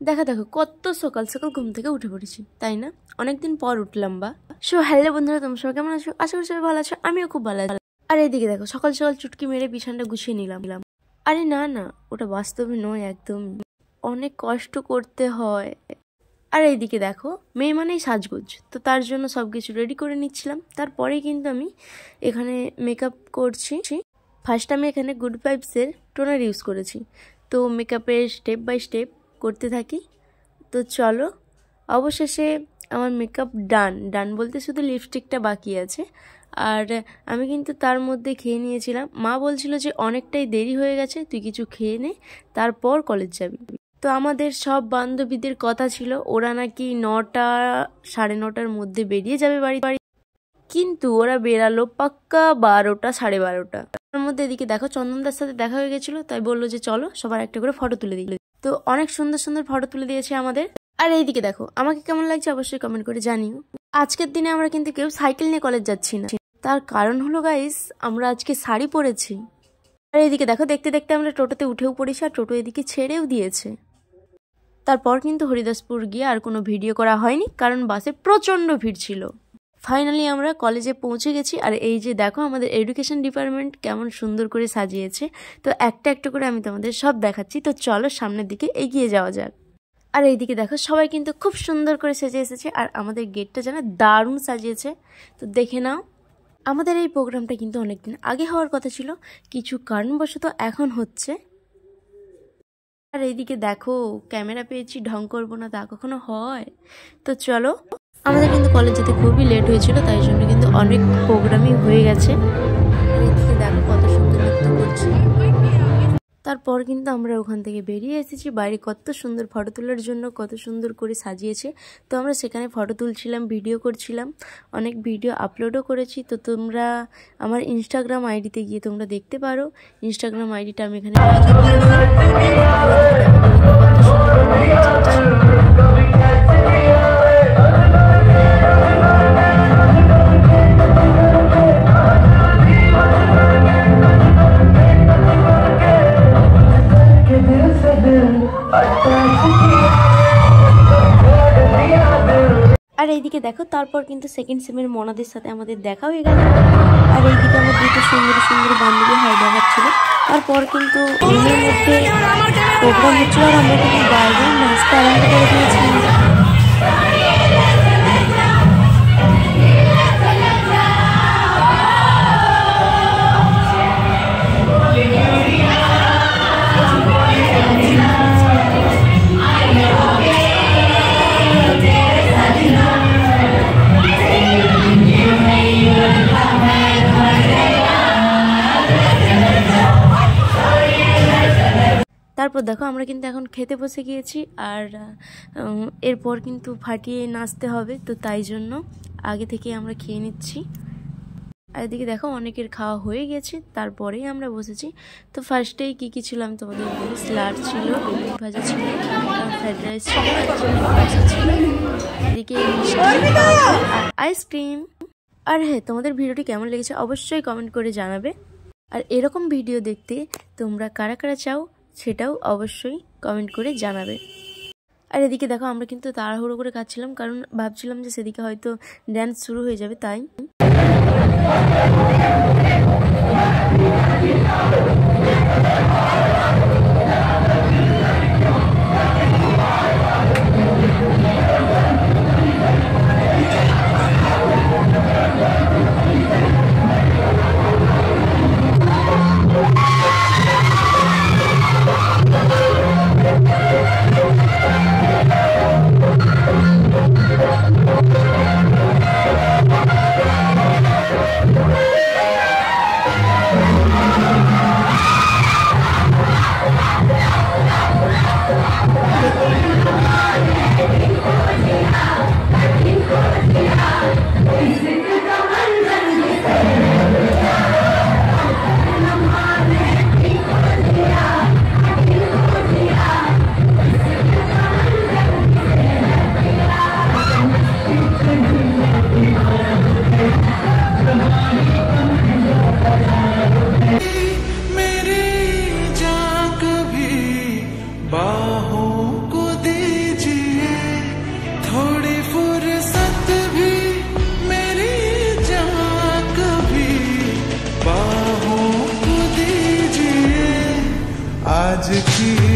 দেখো দেখো কত সকাল সকাল ঘুম থেকে উঠে পড়েছি, তাই না? অনেকদিন পর উঠলাম। বা সো হ্যালো বন্ধুরা, তোমরা সবাই কেমন আছো? আশা করি সবাই ভালো আছো, আমিও খুব ভালো আছি। আর এইদিকে দেখো সকাল সকাল চুটকি মেরে বিছানাটা গুছিয়ে নিলাম। আরে না না, ওটা বাস্তবে নয়, একদম অনেক কষ্ট করতে হয়। আর এইদিকে দেখো মেয়ে মানেই সাজগোজ, তো তার জন্য সব কিছু রেডি করে নিচ্ছিলাম। তারপরেই কিন্তু আমি এখানে মেকআপ করছি। ফার্স্ট আমি এখানে গুড ভাইবসের টোনার ইউজ করেছি, তো মেকআপের স্টেপ বাই স্টেপ করতে থাকি। তো চলো, অবশেষে আমার মেকআপ ডান বলতে শুধু লিপস্টিকটা বাকি আছে। আর আমি কিন্তু তার মধ্যে খেয়ে নিয়েছিলাম। মা বলছিল যে অনেকটাই দেরি হয়ে গেছে, তুই কিছু খেয়ে নে, তারপর কলেজ যাবি। তো আমাদের সব বান্ধবীদের কথা ছিল ওরা নাকি 9টা 9:30টার মধ্যে বেরিয়ে যাবে বাড়ি। কিন্তু ওরা বেরালো পাক্কা 12টা 12:30। তার মধ্যে এদিকে দেখো চন্দনদার সাথে দেখা হয়ে গেছিলো, তাই বললো যে চলো সবার একটা করে ফটো তুলে দিই। তো অনেক সুন্দর সুন্দর ফটো তুলে দিয়েছে আমাদের। আর এইদিকে দেখো আমাকে কেমন লাগছে অবশ্যই কমেন্ট করে জানিও। আজকের দিনে আমরা কিন্তু কেউ সাইকেল নিয়ে কলেজ যাচ্ছি না, তার কারণ হলো গাইস আমরা আজকে শাড়ি পরেছি। আর এইদিকে দেখো দেখতে দেখতে আমরা টোটোতে উঠেও পড়েছি, আর টোটো এদিকে ছেড়েও দিয়েছে। তারপর কিন্তু হরিদাসপুর গিয়ে আর কোনো ভিডিও করা হয়নি, কারণ বাসে প্রচণ্ড ভিড় ছিল। ফাইনালি আমরা কলেজে পৌঁছে গেছি। আর এই যে দেখো আমাদের এডুকেশন ডিপার্টমেন্ট কেমন সুন্দর করে সাজিয়েছে, তো একটা একটা করে আমি তোমাদের সব দেখাচ্ছি। তো চলো সামনের দিকে এগিয়ে যাওয়া যাক। আর এইদিকে দেখো সবাই কিন্তু খুব সুন্দর করে সেজে এসেছে, আর আমাদের গেটটা যেন দারুণ সাজিয়েছে, তো দেখে নাও। আমাদের এই প্রোগ্রামটা কিন্তু অনেকদিন আগে হওয়ার কথা ছিল, কিছু কারণবশত এখন হচ্ছে। আর এইদিকে দেখো ক্যামেরা পেয়েছি, ঢং করবো না তা কখনো হয়। তো চলো, আমাদের কিন্তু কলেজ যেতে খুবই লেট হয়েছিল, তাই জন্য কিন্তু অনেক প্রোগ্রামই হয়ে গেছে। আর এইদিকে দেখো কত সুন্দর নৃত্য করছে। তারপর কিন্তু আমরা ওখান থেকে বেরিয়ে এসেছি। বাইরে কত সুন্দর ফটো তোলার জন্য কত সুন্দর করে সাজিয়েছে, তো আমরা সেখানে ফটো তুলছিলাম, ভিডিও করছিলাম, অনেক ভিডিও আপলোডও করেছি। তো তোমরা আমার ইনস্টাগ্রাম আইডিতে গিয়ে তোমরা দেখতে পারো। ইনস্টাগ্রাম আইডিটা আমি এখানে আর এইদিকে দেখো তারপর কিন্তু সেকেন্ড সেমের মনাদের সাথে আমাদের দেখা হয়ে গেল। আর এইদিকে আমার দুটো সুন্দর সুন্দর বান্ধবী হাই দেখাচ্ছিল। তারপর কিন্তু রুমের মধ্যে প্রোগ্রাম হচ্ছিল, আর আমরা কিন্তু বাইরে নাচতে আরম্ভ করে দিয়েছিলাম। তারপর দেখো আমরা কিন্তু এখন খেতে বসে গিয়েছি, আর এরপর কিন্তু ফাটিয়ে নাচতে হবে, তো তাই জন্য আগে থেকে আমরা খেয়ে নিচ্ছি। আর এদিকে দেখো অনেকের খাওয়া হয়ে গেছে, তারপরেই আমরা বসেছি। তো ফার্স্টেই কি ছিল আমি তোমাদের বলি, স্যালাড ছিল, বেগুন ভাজা ছিল, ফ্রাইড রাইস ছিল, ছিল, এদিকে আইসক্রিম। আর হ্যাঁ, তোমাদের ভিডিওটি কেমন লেগেছে অবশ্যই কমেন্ট করে জানাবে। আর এরকম ভিডিও দেখতে তোমরা কারা কারা চাও সেটাও অবশ্যই কমেন্ট করে জানাবে। আর এদিকে দেখো আমরা কিন্তু তাড়াহুড়ো করে খাচ্ছিলাম, কারণ ভাবছিলাম যে সেদিকে হয়তো ড্যান্স শুরু হয়ে যাবে, তাই। मेरी जान कभी बाहों को दे की